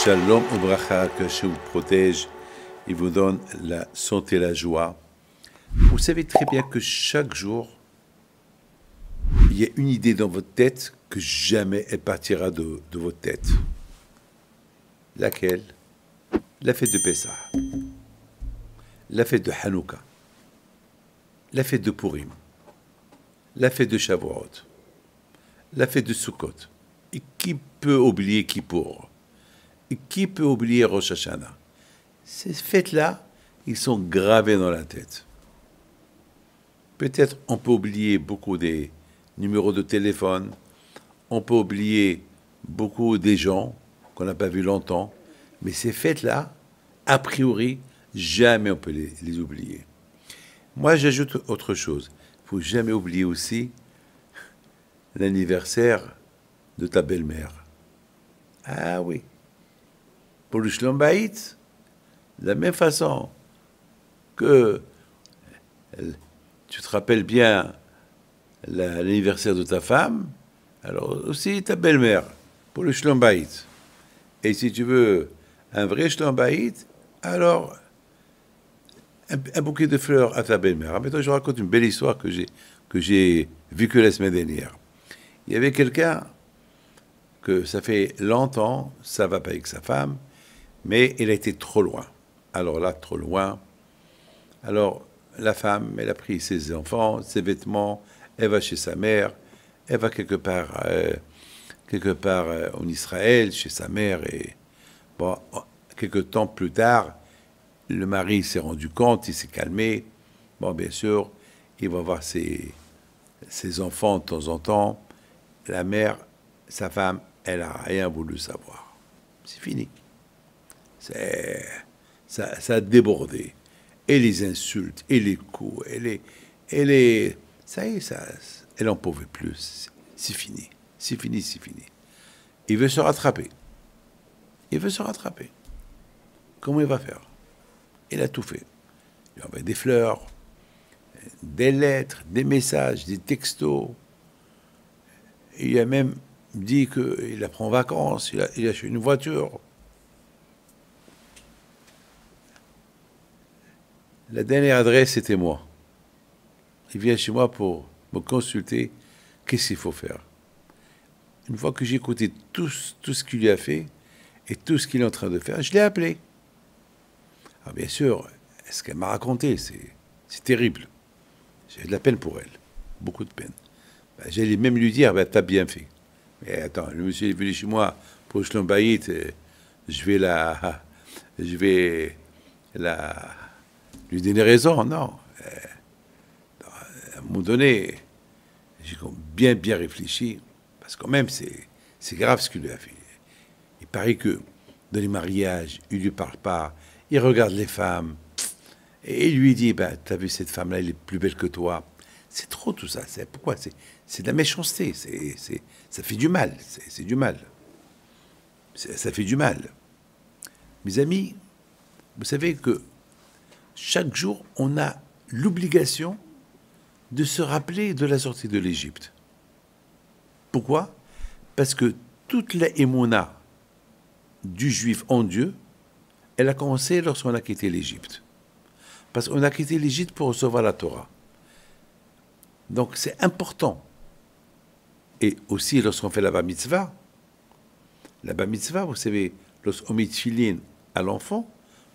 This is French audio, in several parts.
Shalom Ubracha, que Dieu vous protège et vous donne la santé et la joie. Vous savez très bien que chaque jour, il y a une idée dans votre tête que jamais elle partira de votre tête. Laquelle? La fête de Pessah, la fête de Hanouka, la fête de Purim, la fête de Shavuot, la fête de Sukkot. Et qui peut oublier Kippour? Et qui peut oublier Rosh Hashanah? Ces fêtes-là, ils sont gravés dans la tête. Peut-être on peut oublier beaucoup des numéros de téléphone, on peut oublier beaucoup des gens qu'on n'a pas vus longtemps, mais ces fêtes-là, a priori, jamais on peut les oublier. Moi, j'ajoute autre chose. Il ne faut jamais oublier aussi l'anniversaire de ta belle-mère. Ah oui. Pour le Shlom Bayit, de la même façon que tu te rappelles bien l'anniversaire de ta femme, alors aussi ta belle-mère, pour le Shlom Bayit. Et si tu veux un vrai Shlom Bayit, alors un bouquet de fleurs à ta belle-mère. Maintenant, je raconte une belle histoire que j'ai vécue la semaine dernière. Il y avait quelqu'un que ça fait longtemps, ça ne va pas avec sa femme, mais il a été trop loin. Alors là, trop loin. Alors, la femme, elle a pris ses enfants, ses vêtements, elle va chez sa mère, elle va quelque part en Israël, chez sa mère. Et bon, quelques temps plus tard, le mari s'est rendu compte, il s'est calmé. Bon, bien sûr, il va voir ses enfants de temps en temps. La mère, sa femme, elle n'a rien voulu savoir. C'est fini. Ça a débordé. Et les insultes, et les coups, ça y est, elle n'en pouvait plus. C'est fini. C'est fini, c'est fini. Il veut se rattraper. Il veut se rattraper. Comment il va faire? Il a tout fait. Il a envoyé des fleurs, des lettres, des messages, des textos. Il a même dit qu'il la prend en vacances, il a acheté une voiture. La dernière adresse, c'était moi. Il vient chez moi pour me consulter. Qu'est-ce qu'il faut faire? Une fois que j'ai écouté tout ce qu'il lui a fait et tout ce qu'il est en train de faire, je l'ai appelé. Alors bien sûr, ce qu'elle m'a raconté, c'est terrible. J'ai de la peine pour elle. Beaucoup de peine. J'allais même lui dire, t'as bien fait. Mais attends, le monsieur est venu chez moi pour le Shlom Bayit, je vais lui donner raison, non. À un moment donné, j'ai bien réfléchi, parce que quand même, c'est grave ce qu'il lui a fait. Il paraît que dans les mariages, il ne lui parle pas, il regarde les femmes, et il lui dit, t'as vu cette femme-là, elle est plus belle que toi. C'est trop tout ça. Pourquoi? C'est de la méchanceté. Ça fait du mal. C'est du mal. Ça fait du mal. Mes amis, vous savez que chaque jour, on a l'obligation de se rappeler de la sortie de l'Égypte. Pourquoi? Parce que toute la émouna du juif en Dieu, elle a commencé lorsqu'on a quitté l'Égypte. Parce qu'on a quitté l'Égypte pour recevoir la Torah. Donc c'est important. Et aussi lorsqu'on fait la bar mitzvah, vous savez, lorsqu'on met tefillin à l'enfant,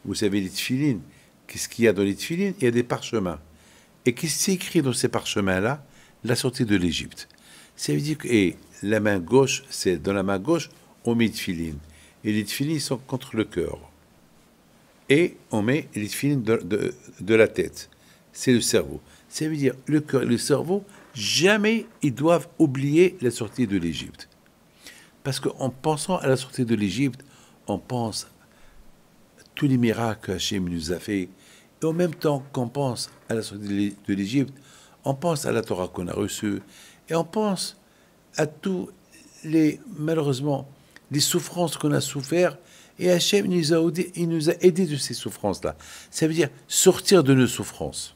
vous savez les tefillin, qu'est-ce qu'il y a dans les tefillin? Il y a des parchemins. Et qu'est-ce qui est écrit dans ces parchemins-là? La sortie de l'Égypte. Ça veut dire que la main gauche, c'est dans la main gauche, on met tefillin. Et les tefillin sont contre le cœur. Et on met les tefillin de la tête. C'est le cerveau. Ça veut dire le cœur et le cerveau, jamais ils doivent oublier la sortie de l'Égypte. Parce qu'en pensant à la sortie de l'Égypte, on pense à tous les miracles qu'Hachem nous a fait. Et en même temps qu'on pense à la sortie de l'Égypte, on pense à la Torah qu'on a reçue. Et on pense à tous malheureusement, les souffrances qu'on a souffert. Et Hachem il nous a aidés de ces souffrances-là. Ça veut dire sortir de nos souffrances.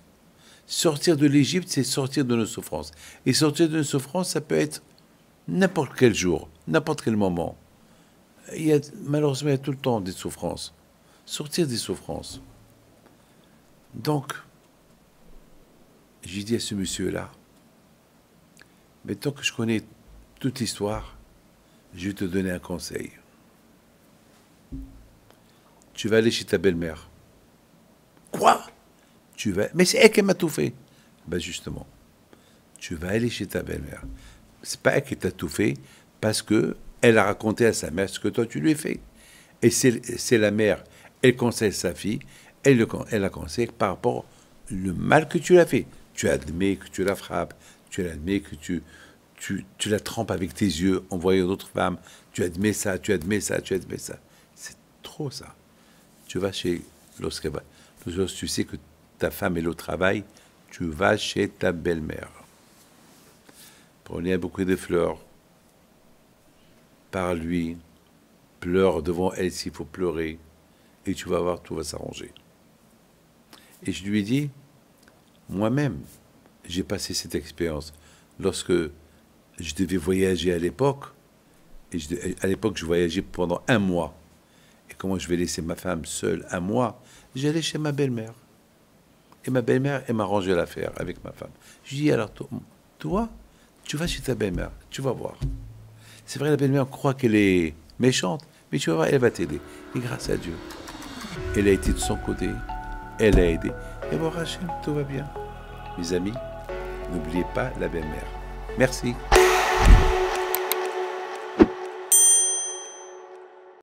Sortir de l'Égypte, c'est sortir de nos souffrances. Et sortir de nos souffrances, ça peut être n'importe quel jour, n'importe quel moment. Malheureusement, il y a tout le temps des souffrances. Sortir des souffrances. Donc, j'ai dit à ce monsieur-là, maintenant que je connais toute l'histoire, je vais te donner un conseil. Tu vas aller chez ta belle-mère. Quoi? Mais c'est elle qui m'a tout fait. Ben justement, tu vas aller chez ta belle-mère. C'est pas elle qui t'a tout fait, parce que elle a raconté à sa mère ce que toi tu lui as fait. Et c'est la mère, elle conseille sa fille, elle la conseille par rapport au mal que tu l'as fait. Tu admets que tu la frappes, tu admets que tu la trempes avec tes yeux en voyant d'autres femmes, tu admets ça, tu admets ça, tu admets ça. C'est trop ça. Tu vas lorsque tu sais que ta femme est au travail, tu vas chez ta belle-mère. Prenez un bouquet de fleurs, parle-lui, pleure devant elle s'il faut pleurer, et tu vas voir, tout va s'arranger. Et je lui ai dit, moi-même, j'ai passé cette expérience. Lorsque je devais voyager à l'époque, à l'époque je voyageais pendant 1 mois, et comment je vais laisser ma femme seule 1 mois, j'allais chez ma belle-mère. Et ma belle-mère, elle m'a arrangé l'affaire avec ma femme. Je lui dis, alors toi, tu vas chez ta belle-mère, tu vas voir. C'est vrai, la belle-mère croit qu'elle est méchante, mais tu vas voir, elle va t'aider. Et grâce à Dieu, elle a été de son côté, elle a aidé. Et bon, Rachel, tout va bien. Mes amis, n'oubliez pas la belle-mère. Merci.